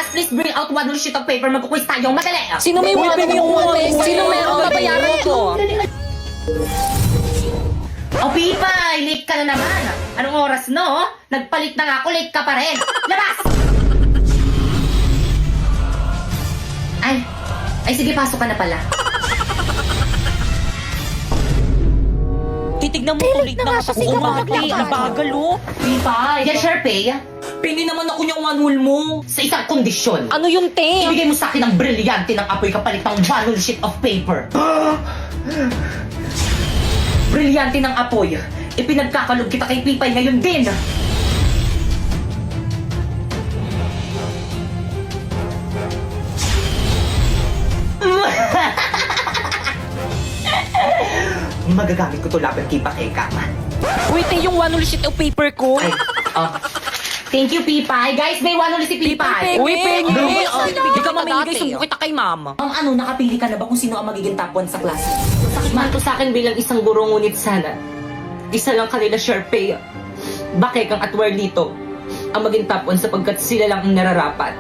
Class, please bring out one sheet of paper. Magkukwis tayo. Madali. Sino may Uy, wallet pengi mo? yung wallet. Sino meron babayaran ko? O, Pipay, late ka na naman. Anong oras, no? Nagpalit na nga ako, late ka pa rin. Labas! Ay, sige, pasok ka na pala. Titignan mo tulit na sa umati. Ang bagal, oh. Pipay, yan, Sharpay. Pengi naman ako niyang wanul mo. Sa isang kondisyon. Ano yung te? Ibigay mo sa akin ang brilyante ng apoy kapalit ng one sheet of paper. Brilyante ng apoy. Ipinagkakalog kita kay Pipay ngayon din. Magagamit ko to laban kay Pakeka. Uy, te, yung wanul sheet of paper ko. Ay, thank you, Pipay. Guys, may one ulit si Pipay. Uy, pengi. Ay, Hindi ka mamimigay, sumo kita kay mama. Ano, nakapili ka na ba kung sino ang magiging top 1 sa klase? Sakit man to sa akin bilang isang guro, ngunit sana isa lang kanila, Sharpay, Bakekang at Warlito ang maging top 1 sapagkat sila lang ang nararapat.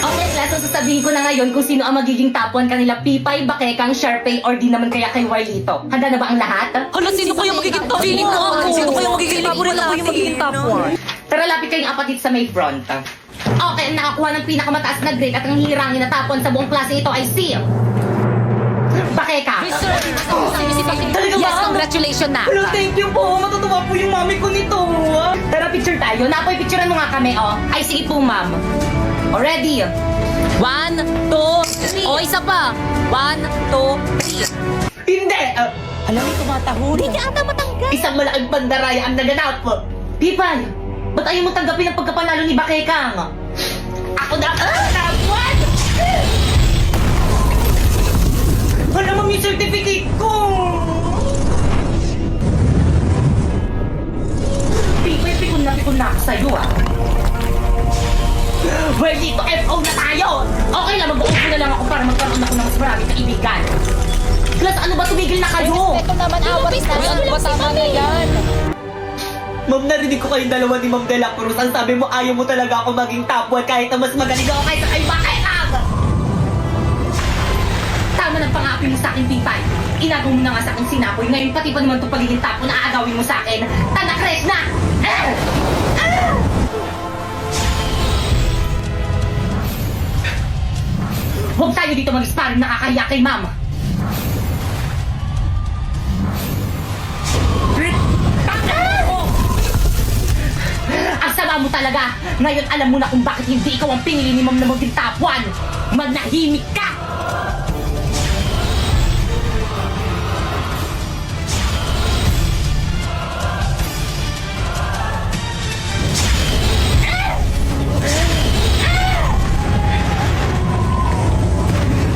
Okay, class, so sasabihin ko na ngayon kung sino ang magiging top 1 kanila, Pipay, Bakekang, Sharpay, or di naman kaya kay Warlito. Handa na ba ang lahat? Hala, sino ko yung magiging top 1? Feeling ko ako. Sino ko yung magiging top 1? Ako yung magiging top 1. Tara, lapit kayong apat dito sa may front. Okay, ang nakakuha ng pinakamataas na grade at ang hirangin na tapon sa buong klase ito ay si Bakeka. Talaga ba? Yes, congratulations na. Hello, thank you po. Matutuwa po yung mami ko nito. Tara, picture tayo. Napoy, picturean mo nga kami, oh. Ay, sige po, ma'am. Already. 1, 2, 3. O, isa pa. 1, 2, 3. Hindi. Alam mo, tumatahon. Hindi ka ata matanggal. Isang malaking pandaraya ang naganap. Pipay, ba't ayaw mo tanggapin ang pagkapanalo ni Bakekang? Ako na tapon! Wala mo yung certificate ko! Pipay, pikon na ako sa'yo, ah. Well, dito, FO na tayo! Okay lang, mag-OFO na lang ako para magkaroon ako ng mas maraming kaibigan. Plus, ano ba, tumigil na kayo? Ito naman, awat na. Ano ba, tama na yan. Ma'am, narinig ko kayong dalawa ni Ma'am De La Cruz. Ang sabi mo, ayaw mo talaga ako maging top 1 kahit na mas magaling ako kaysa kay Bakekang! Tama ng pangapi mo sa akin, Pipay. Inagaw mo na nga sa akin sinapoy. Ngayon, pati pa naman itong pagiging top 1 na aagawin mo sa akin. Tanakres na! Huwag tayo dito mag-sparring, nakakahiya kay Ma'am. Ang sama mo talaga! Ngayon alam mo na kung bakit hindi ikaw ang pinili ni Ma'am na maging top 1! Manahimik ka!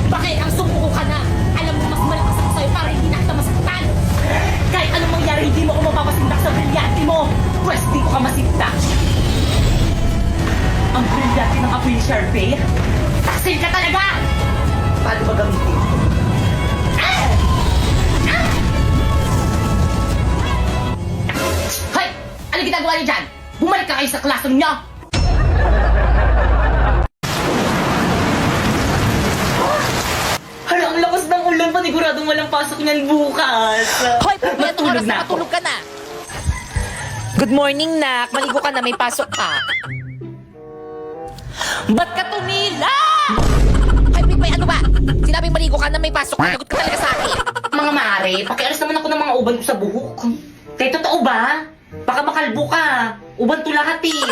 Bakit ang sumuko ka na? Alam mo mas malakas ako sa'yo para hindi na kita masaktan! Kahit anong mangyari, hindi mo ako mapapasindak sa brilyante mo! Pwes, di ko ka masindak! Ang brilyante ng apoy ni Sharpay? Taksil ka talaga! Paano ba gamitin ito? Hoy! Ano ginagawa niyo dyan? Bumalik ka kayo sa classroom niyo! Hala, ang lakas ng ulan. Paniguradong walang pasok niyan bukas. Hoy, pagpapatulog Matulog oras na ako. matulog ka na. Good morning, Nak. Maligo ka na, may pasok ka. Ba't ka tumila? Ay, Pipay, ano ba? Sinabing maligo ka na, may pasok ka. Nagot ka talaga sa akin. Mga maaari, pakialis naman ako ng mga uban ko sa buhok. Kaya totoo ba? Baka makalbo ka. Uban to lahat eh.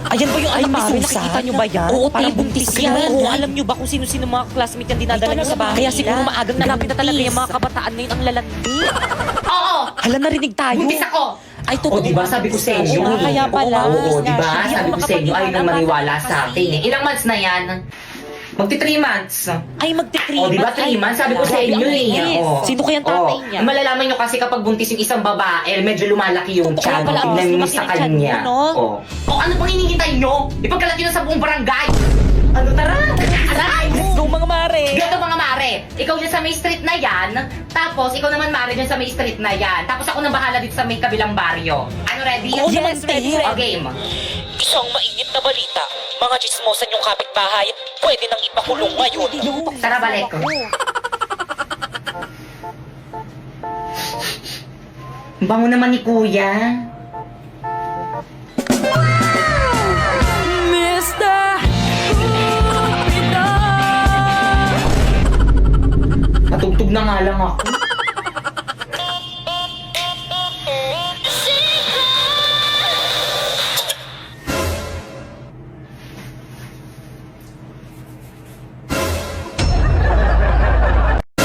Ayan ba yung anak pare, ni nakikita Susan? nyo ba yan? Oo, Parang te, buntis yan. Oo, alam nyo ba kung sino-sino mga classmate yung dinadala nyo sa bahay? Kaya siguro maagang nalapit na talaga yung mga kabataan ngayon ang lalandi. Oo! Hala, narinig tayo. Buntis ako! Ay, totoo. O, diba sabi ko sa inyo? Oo, kaya pala. Oo, diba? Hindi Sabi ako ko sa inyo, ayaw nang maniwala sa akin. kasi. Ilang months na yan? Magti 3 months. Ay, magti-3 O, diba 3 months? Sabi ko sa inyo eh. O. Sino kayang tatay niya? Malalaman nyo kasi kapag buntis yung isang babae, medyo lumalaki yung Totoo tiyan. pala, Tignan nyo lumaki sa yung tiyan kanya. mo, no? O, ano pang hinihintay nyo? Ipagkalat nyo na sa buong barangay. Ano, tara! Aray! Go, mga mare! mare. Ganito mga mare, ikaw dyan sa may street na yan, tapos ikaw naman mare dyan sa may street na yan, tapos ako nang bahala dito sa may kabilang baryo. Ano, ready? Oo naman, ready. O, game. Isang mainit na balita. Mga chismosan yung kapitbahay, pwede nang ipakulong ngayon. Tara, balik. Bango naman ni Kuya. Patugtog na nga lang ako.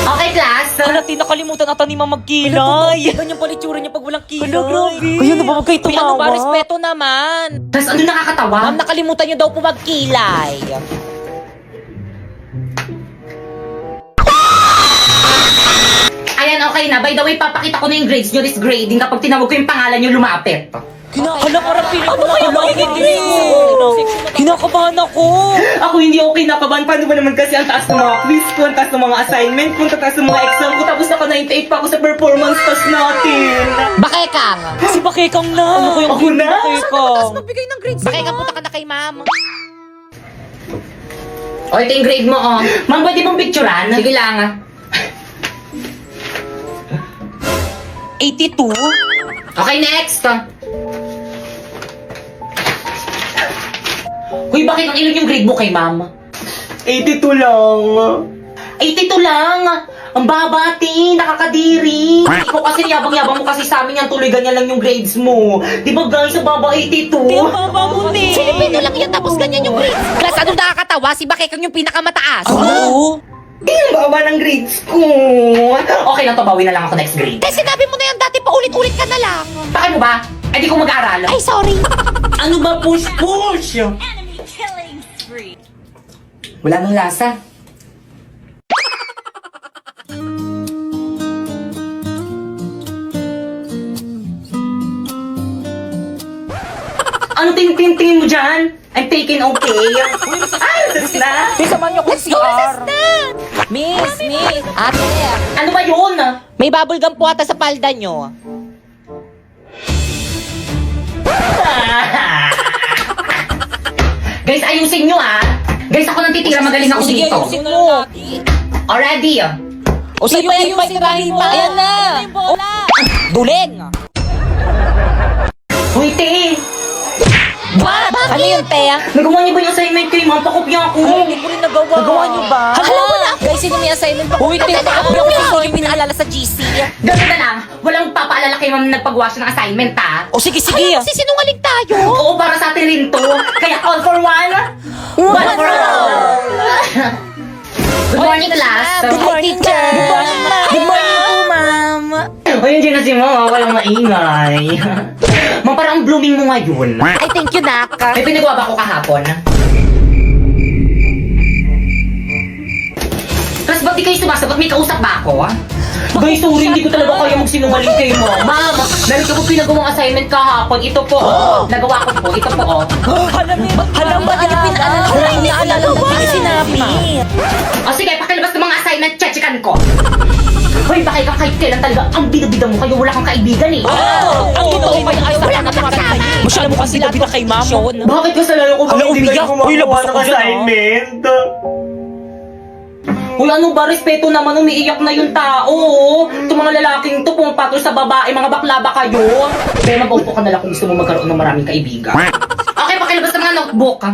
Okay, class. Halati, nakalimutan ata ni Mama magkilay. Ganyan pala itsura niya pag walang kilay. Grabe. Kaya na ba huwag kayo Kuya, ano ba? tumawa? Respeto naman. Tapos ano nakakatawa? Ma'am, nakalimutan niyo daw po magkilay. Ayan, okay na. By the way, papakita ko na yung grades nyo this grading kapag tinawag ko yung pangalan nyo lumapit. Hala, parang feeling ko na kinakabahan ako. Ako hindi okay nakaban. Paano ba naman kasi ang taas ng mga quiz ko, ang taas ng mga assignment ko, ang taas ng mga exam ko, tapos naka 98 pa ako sa performance test natin. Bakekang. Si Bakekang na. Ano ko yung Ako na? Bakekang? Magbigay ng grades. Bakekang, punta ka na kay ma'am. O, ito yung grade mo, oh. Ma'am, pwede mong picturean? Sige lang. 82? Okay, next. Uy, bakit ang ilan yung grade mo kay ma'am? 82 lang. 82 lang? Ang baba, ate. Nakakadiri. Ikaw kasi yabang-yabang mo kasi sa amin yan. Tuloy ganyan lang yung grades mo. Di ba guys, sa baba 82? Ang baba mo, te. Filipino lang yan tapos ganyan yung grades. Class, anong nakakatawa? Si Bakekang yung pinakamataas. Oo. Di ang baba ng grades ko. Okay lang to, bawi na lang ako next grade. Eh, sinabi mo na yan dati, paulit-ulit ka na lang. Bakit mo ba? Eh di ko mag-aaral. Ay, sorry. Ano ba push? Wala nang lasa. Ano tingin mo dyan? I'm taking okay. Ay, sus na. Samahan niyo ako Let's go, recess na! Miss. Ate, Ano ba yun? may bubble gum po ata sa palda niyo. Guys, ayusin nyo ah. Guys, ako nang titira, magaling ako Sige, dito. ayusin mo. Already. O sige, sirahin mo. Ayan na. Duling. Uy, te. Ano yun, Tea? Nagawa niyo ba yung assignment kay ma'am? Pakopya ako. Hindi ko rin nagawa. Nagawa niyo ba? Hala, wala. Guys, sino may assignment pa? Uy, Tea, ako yung hindi pinaalala sa GC. Ganun na lang. Walang papaalala kay ma'am na nagpagawa siya ng assignment, ha? O sige. Magsisinungaling tayo. Oo, para sa atin rin to. Kaya all for one. One for all. Good morning, class. Good morning, teacher. Good morning po, ma'am. O, yun dyan na si mama. Walang maingay. Ma'am, parang ang blooming mo ngayon. Ay, thank you, Nak. May pinagawa ba ako kahapon? Tapos ba't di kayo sumasagot? May kausap ba ako? Guys, sorry, hindi ko talaga kaya magsinungaling kayo mo. Ma'am, meron ko pinagawang assignment kahapon. Ito po, nagawa ko po. Ito po, Halam ba niya pinaalala? Hindi naalala mo. Hindi sinabi. O sige, pakilabas ng mga assignment, chechikan ko. Hoy, bakit ka kahit kailan talaga ang bida-bida mo kayo? Wala kang kaibigan eh. Ang totoo pa yung wala ka kasama. Masyado mo kasi labida kay ma'am. Bakit kasalanan ko ba Hala, hindi umiyak. kayo Uy, gumawa labas ng ako dyan, assignment? Uy, ano ba? Respeto naman, umiiyak na yung tao. Itong mga lalaking to, pumapatol sa babae, mga bakla ba kayo? Kaya mag-upo ka na lang kung gusto mo magkaroon ng maraming kaibigan. Okay, pakilabas ng mga notebook, ha?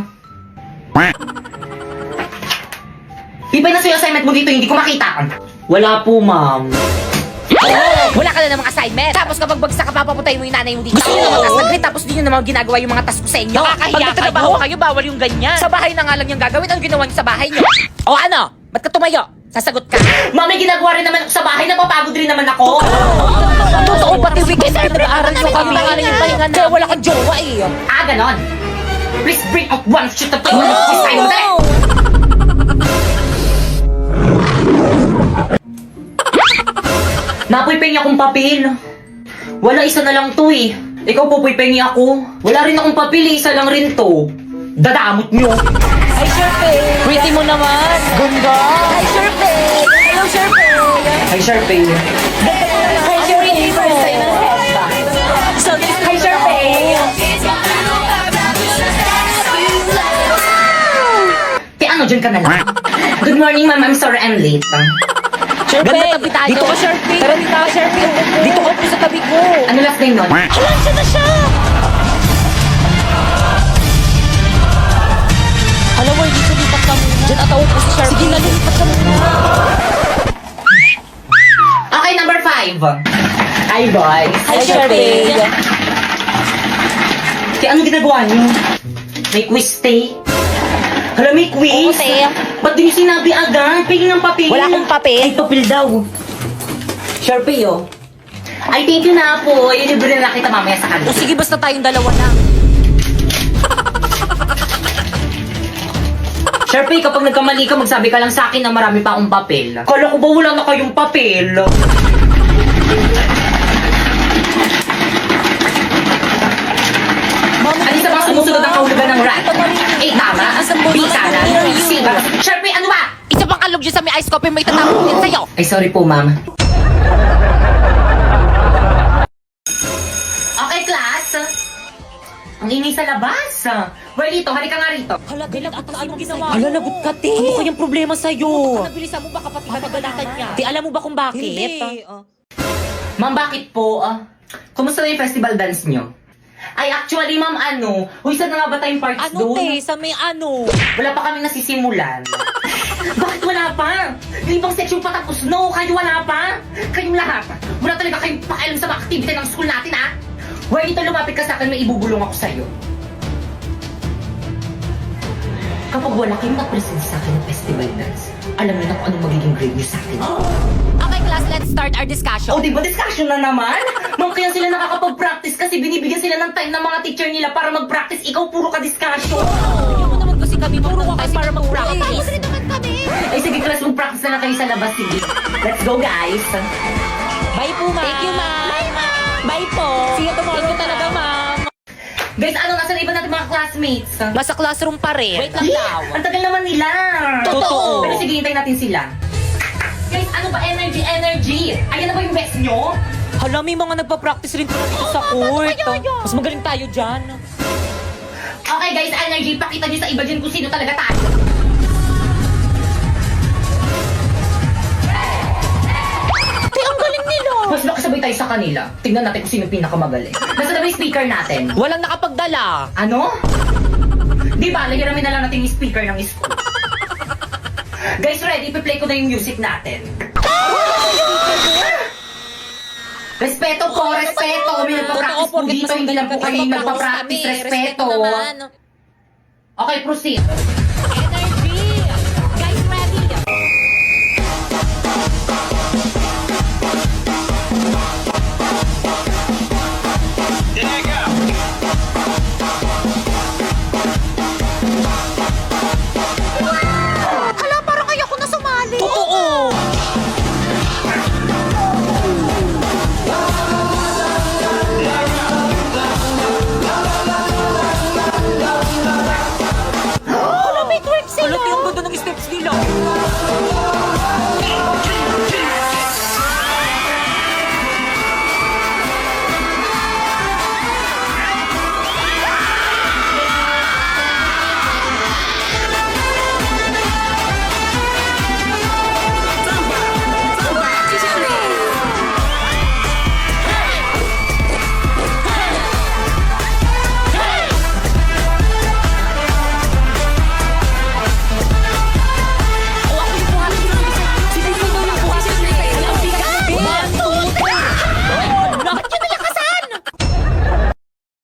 Ibay na sa'yo assignment mo dito, hindi ko makita. Wala po, ma'am. Wala ka na namang assignment. Tapos kapag bagsak ka, papaputay mo yung nanay mo dito. Gusto nyo naman tas grade, tapos di nyo naman ginagawa yung mga task ko sa inyo. Nakakahiya Pag nagtatrabaho kayo, bawal yung ganyan. Sa bahay na nga lang yung gagawin. Ano ginawa nyo sa bahay nyo? O ano? Ba't ka tumayo? Sasagot ka? Mami, ginagawa rin naman ako sa bahay, napapagod rin naman ako. Totoo pati weekend pinag-aaral nyo kami. Kaya wala kang jowa eh. Ah, ganon. Please bring out one sheet of paper. Please tayo mo, dali. Napoy pengi akong papel. Wala, isa na lang to eh. Ikaw po, pengi ako. Wala rin akong papel eh, isa lang rin to. Dadamot nyo. Hi, Sharpay. Pretty mo naman. Ganda. Hi, Sharpay! Hello, Sharpay! Hi, Sharpay. Hi, Sharpay! First time ng headband. So, hi, Sharpay! Ano, dyan ka na lang. Good morning, ma'am. I'm sorry I'm late. Ganda Sharpay, tabi tayo. dito ka, Sharpay. Tara, dito ka, Sharpay. Dito ka po sa tabi ko. Ano last name nun? Hala, siya na siya! Alam mo, dito lipat ka muna. Diyan ata upo si Sharpay. Sige na, lipat ka muna. Okay, number 5. Hi, boys. Hi, Sharpay! Kaya ano ginagawa niyo? May quiz stay? Hala, may quiz? Oo, te. Ba't di niyo sinabi agad? Pingin ng papel. Wala akong papel. Ay, papel daw. Sharpay, oh. Ay, thank you na po. Ilibre na kita mamaya sa O kanila. sige, basta tayong dalawa lang. Sharpay, kapag nagkamali ka, magsabi ka lang sa akin na marami pa akong papel. Kala ko ba wala na kayong papel? Ano sa mga sumusunod ang kahulugan ng rat? A, tama. B, kanan. C, ba? Sharpay, ano ba? Isa pang kalog dyan sa may ice coffee, may tatapon din sa'yo. Ay, sorry po, ma'am. Okay, class. Ang ingay sa labas. Well, halika nga rito. Hala, galit at ano ginawa Hala, lagot ka, te. Ano kayang problema sa'yo? Nabilisan mo ba kapatid ka Magalatan naman? niya. Di alam mo ba kung bakit? Hindi. Ma'am, bakit po? Kumusta na yung festival dance nyo? Ay, actually, ma'am, Uy, saan na nga ba tayong parts Ano, doon? te? Sa may ano? Wala pa kami nasisimulan. Bakit wala pa? Yung ibang section pa tapos, no? Kayo wala pa? Kayong lahat. Wala talaga kayong pakialam sa mga activity ng school natin, ha? Well, ito lumapit ka sa akin, may ibubulong ako sa'yo. Kapag wala kayong na-present sa akin ng festival dance, alam niyo na kung anong magiging grade niyo sa akin. Okay, class, let's start our discussion. O, di ba discussion na naman? Ma'am, kaya sila nakakapag-practice kasi binibigyan sila ng time ng mga teacher nila para mag-practice. Ikaw, puro ka discussion. Hindi mo naman kasi kami puro ka kasi para mag-practice. Tapos rin naman kami. Ay, sige, class, mag-practice na lang kayo sa labas. Sige. Let's go, guys. Bye po, ma'am. Thank you, ma'am. Bye, ma'am. Bye po. See you tomorrow, Thank you talaga, ma'am. Guys, nasa na iba natin mga classmates? Nasa classroom pa rin. Wait lang daw. Ang tagal naman nila. Totoo. Pero sige, hintayin natin sila. Guys, ano ba? Energy. Ayan na ba yung best nyo? Hala, may mga nagpa-practice rin pala dito sa court. Mas magaling tayo dyan. Okay, guys, energy. Pakita nyo sa iba dyan kung sino talaga tayo. Te, ang galing nila. Mas nakasabay tayo sa kanila. Tingnan natin kung sino yung pinakamagaling. Nasa na ba yung speaker natin? Walang nakapagdala. Ano? Di ba, lahiramin na lang natin yung speaker ng school. Guys, ready? Ipi-play ko na yung music natin. Respeto po, respeto. May nagpa-practice po porket dito. mas Hindi lang po kayo magaling nagpa-practice. Respeto. Okay, proceed. Energy. Guys, ready.